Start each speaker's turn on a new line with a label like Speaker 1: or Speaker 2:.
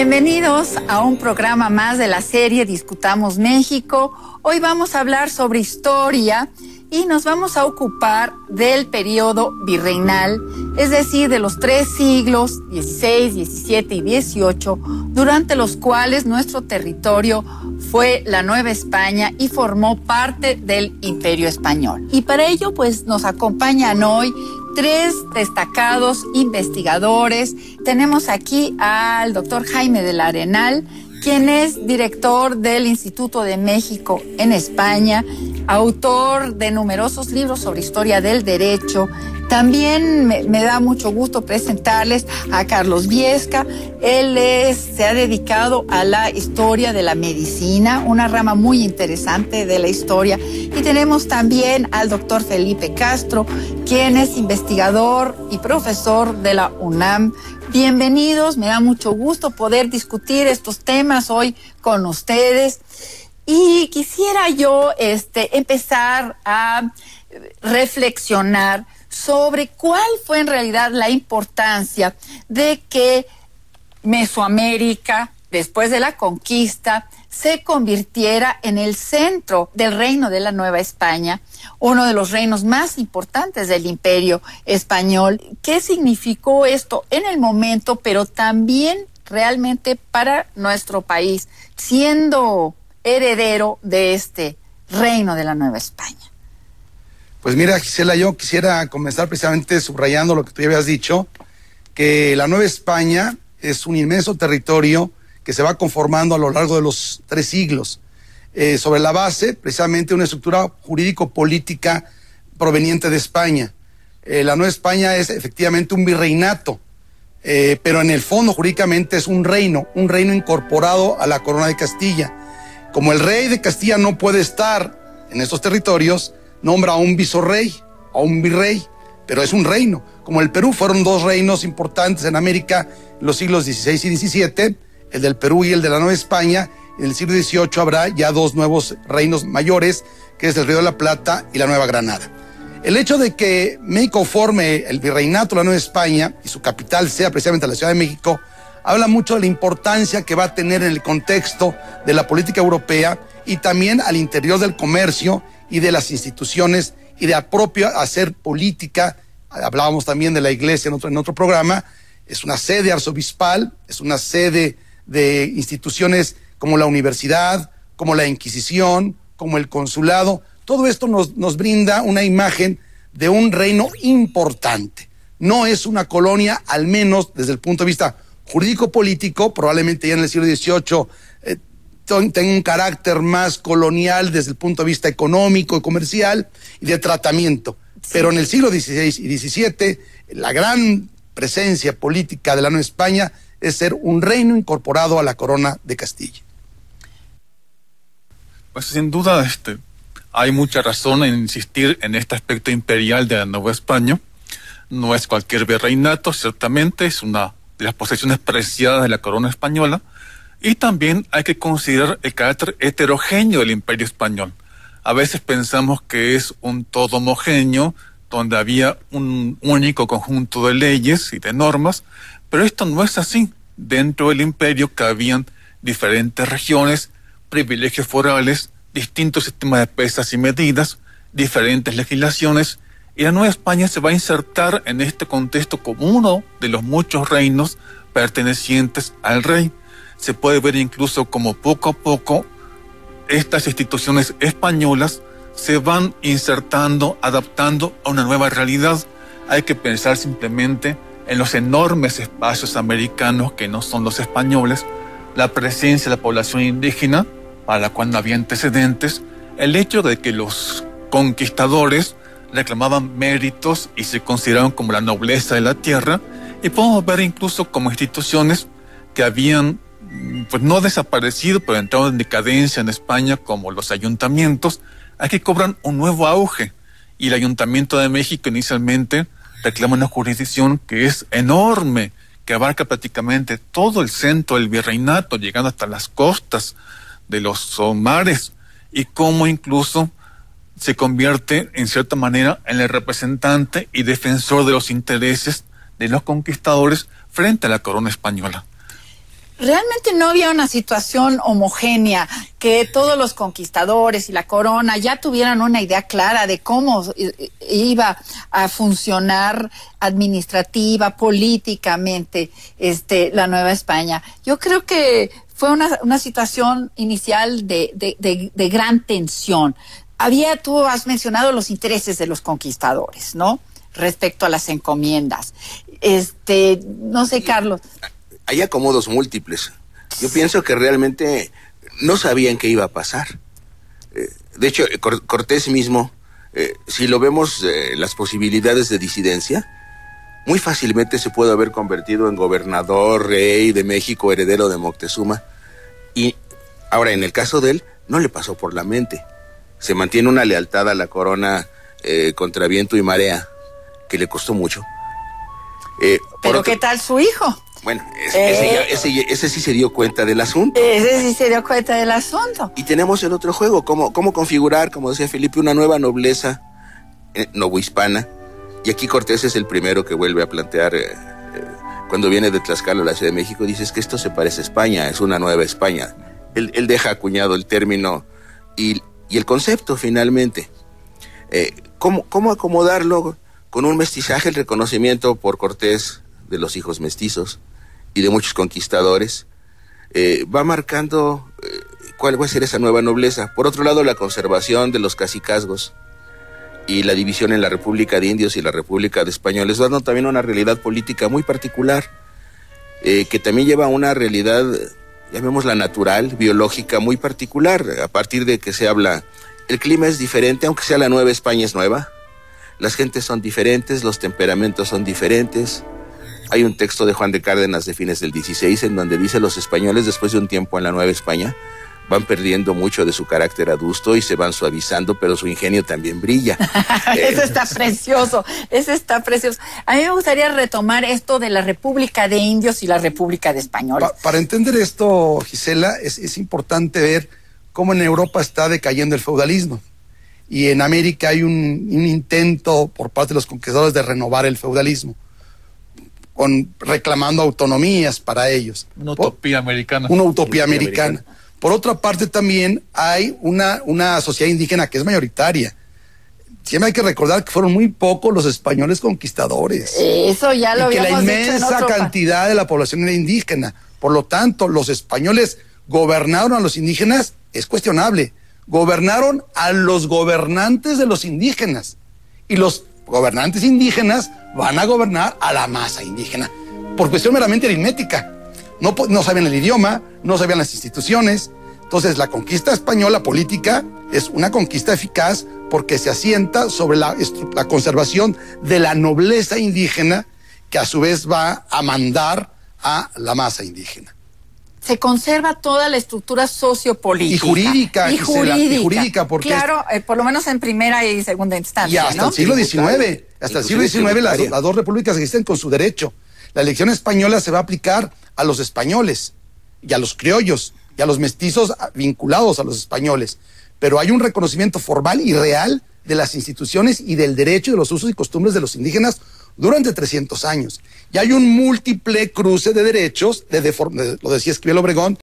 Speaker 1: Bienvenidos a un programa más de la serie Discutamos México. Hoy vamos a hablar sobre historia y nos vamos a ocupar del periodo virreinal, es decir, de los 3 siglos, XVI, XVII y XVIII, durante los cuales nuestro territorio fue la Nueva España y formó parte del Imperio Español. Y para ello, pues, nos acompañan hoy 3 destacados investigadores. Tenemos aquí al doctor Jaime del Arenal, quien es director del Instituto de México en España, autor de numerosos libros sobre historia del derecho. También me da mucho gusto presentarles a Carlos Viesca. Él se ha dedicado a la historia de la medicina, una rama muy interesante de la historia. Y tenemos también al doctor Felipe Castro, quien es investigador y profesor de la UNAM. Bienvenidos, me da mucho gusto poder discutir estos temas hoy con ustedes. Y quisiera yo empezar a reflexionar sobre cuál fue en realidad la importancia de que Mesoamérica, después de la conquista, se convirtiera en el centro del reino de la Nueva España, uno de los reinos más importantes del Imperio Español. ¿Qué significó esto en el momento, pero también realmente para nuestro país, siendo heredero de este reino de la Nueva España?
Speaker 2: Pues mira, Gisela, yo quisiera comenzar precisamente subrayando lo que tú ya habías dicho, que la Nueva España es un inmenso territorio que se va conformando a lo largo de los 3 siglos, sobre la base precisamente de una estructura jurídico-política proveniente de España. La Nueva España es efectivamente un virreinato, pero en el fondo jurídicamente es un reino incorporado a la corona de Castilla. Como el rey de Castilla no puede estar en estos territorios, nombra a un visorrey, a un virrey, pero es un reino. Como el Perú fueron 2 reinos importantes en América en los siglos XVI y XVII, el del Perú y el de la Nueva España. En el siglo XVIII habrá ya 2 nuevos reinos mayores, que es el Río de la Plata y la Nueva Granada. El hecho de que México forme el virreinato de la Nueva España y su capital sea precisamente la Ciudad de México, habla mucho de la importancia que va a tener en el contexto de la política europea y también al interior del comercio y de las instituciones y de propio hacer política. Hablábamos también de la iglesia en otro programa. Es una sede arzobispal, es una sede de instituciones como la universidad, como la Inquisición, como el consulado. Todo esto nos brinda una imagen de un reino importante. No es una colonia, al menos desde el punto de vista jurídico-político, probablemente ya en el siglo XVIII tenga un carácter más colonial desde el punto de vista económico y comercial y de tratamiento. Sí. Pero en el siglo XVI y XVII, la gran presencia política de la Nueva España es ser un reino incorporado a la corona de Castilla.
Speaker 3: Pues sin duda hay mucha razón en insistir en este aspecto imperial de la Nueva España. No es cualquier virreinato, ciertamente es una de las posesiones preciadas de la corona española. Y también hay que considerar el carácter heterogéneo del Imperio Español. A veces pensamos que es un todo homogéneo, donde había un único conjunto de leyes y de normas, pero esto no es así. Dentro del imperio cabían diferentes regiones, privilegios forales, distintos sistemas de pesas y medidas, diferentes legislaciones, y la Nueva España se va a insertar en este contexto como uno de los muchos reinos pertenecientes al rey. Se puede ver incluso como poco a poco estas instituciones españolas se van insertando, adaptando a una nueva realidad. Hay que pensar simplemente en los enormes espacios americanos que no son los españoles, la presencia de la población indígena, para la cual no había antecedentes, el hecho de que los conquistadores reclamaban méritos y se consideraban como la nobleza de la tierra, y podemos ver incluso como instituciones que habían pues no desaparecido, pero entrado en decadencia en España, como los ayuntamientos, aquí cobran un nuevo auge. Y el Ayuntamiento de México inicialmente reclama una jurisdicción que es enorme, que abarca prácticamente todo el centro del virreinato, llegando hasta las costas de los mares, y cómo incluso se convierte en cierta manera en el representante y defensor de los intereses de los conquistadores frente a la corona española.
Speaker 1: realmente no había una situación homogénea, que todos los conquistadores y la corona ya tuvieran una idea clara de cómo iba a funcionar administrativa, políticamente, la Nueva España. Yo creo que fue una situación inicial de gran tensión. Tú has mencionado los intereses de los conquistadores, ¿no? Respecto a las encomiendas. No sé, Carlos.
Speaker 4: Hay acomodos múltiples. Yo pienso que realmente no sabían qué iba a pasar. De hecho, Cortés mismo, si lo vemos, las posibilidades de disidencia, muy fácilmente se puede haber convertido en gobernador, rey de México, heredero de Moctezuma. Y ahora, en el caso de él, no le pasó por la mente. Se mantiene una lealtad a la corona contra viento y marea, que le costó mucho.
Speaker 1: Pero ¿qué tal su hijo?
Speaker 4: Bueno, ese sí se dio cuenta del asunto.
Speaker 1: Ese sí se dio cuenta del asunto.
Speaker 4: Y tenemos el otro juego, cómo configurar, como decía Felipe, una nueva nobleza novohispana. Y aquí Cortés es el primero que vuelve a plantear, cuando viene de Tlaxcala a la Ciudad de México, dices que esto se parece a España, es una nueva España. Él deja acuñado el término y el concepto finalmente. ¿Cómo acomodarlo con un mestizaje, el reconocimiento por Cortés de los hijos mestizos y de muchos conquistadores? Va marcando cuál va a ser esa nueva nobleza. Por otro lado, la conservación de los cacicazgos y la división en la República de Indios y la República de Españoles, dando también una realidad política muy particular, que también lleva a una realidad, llamémosla natural, biológica, muy particular, a partir de que se habla, el clima es diferente, aunque sea la Nueva España es nueva, las gentes son diferentes, los temperamentos son diferentes. Hay un texto de Juan de Cárdenas de fines del 16 en donde dice: los españoles, después de un tiempo en la Nueva España, van perdiendo mucho de su carácter adusto y se van suavizando, pero su ingenio también brilla.
Speaker 1: Eso está precioso, eso está precioso. A mí me gustaría retomar esto de la República de Indios y la República de Españoles.
Speaker 2: Para entender esto, Gisela, es importante ver cómo en Europa está decayendo el feudalismo. Y en América hay un intento por parte de los conquistadores de renovar el feudalismo, reclamando autonomías para ellos.
Speaker 3: Una utopía americana.
Speaker 2: Una utopía americana. Por otra parte, también hay una sociedad indígena que es mayoritaria. Siempre hay que recordar que fueron muy pocos los españoles conquistadores.
Speaker 1: Eso ya lo habíamos dicho en otro.
Speaker 2: Que la inmensa cantidad de la población era indígena. Por lo tanto, los españoles gobernaron a los indígenas, es cuestionable. Gobernaron a los gobernantes de los indígenas. Y los gobernantes indígenas van a gobernar a la masa indígena. Por cuestión meramente aritmética. No sabían el idioma, no sabían las instituciones. Entonces, la conquista española política es una conquista eficaz porque se asienta sobre la conservación de la nobleza indígena, que a su vez va a mandar a la masa indígena.
Speaker 1: Se conserva toda la estructura sociopolítica.
Speaker 2: Y jurídica, Gisela, y jurídica, porque...
Speaker 1: Claro, por lo menos en primera y segunda instancia,
Speaker 2: y hasta, ¿no?, el siglo XIX. Hasta el siglo XIX las dos repúblicas existen con su derecho. La elección española se va a aplicar a los españoles y a los criollos y a los mestizos vinculados a los españoles. Pero hay un reconocimiento formal y real de las instituciones y del derecho y de los usos y costumbres de los indígenas durante 300 años. Y hay un múltiple cruce de derechos, lo decía Esquivel Obregón,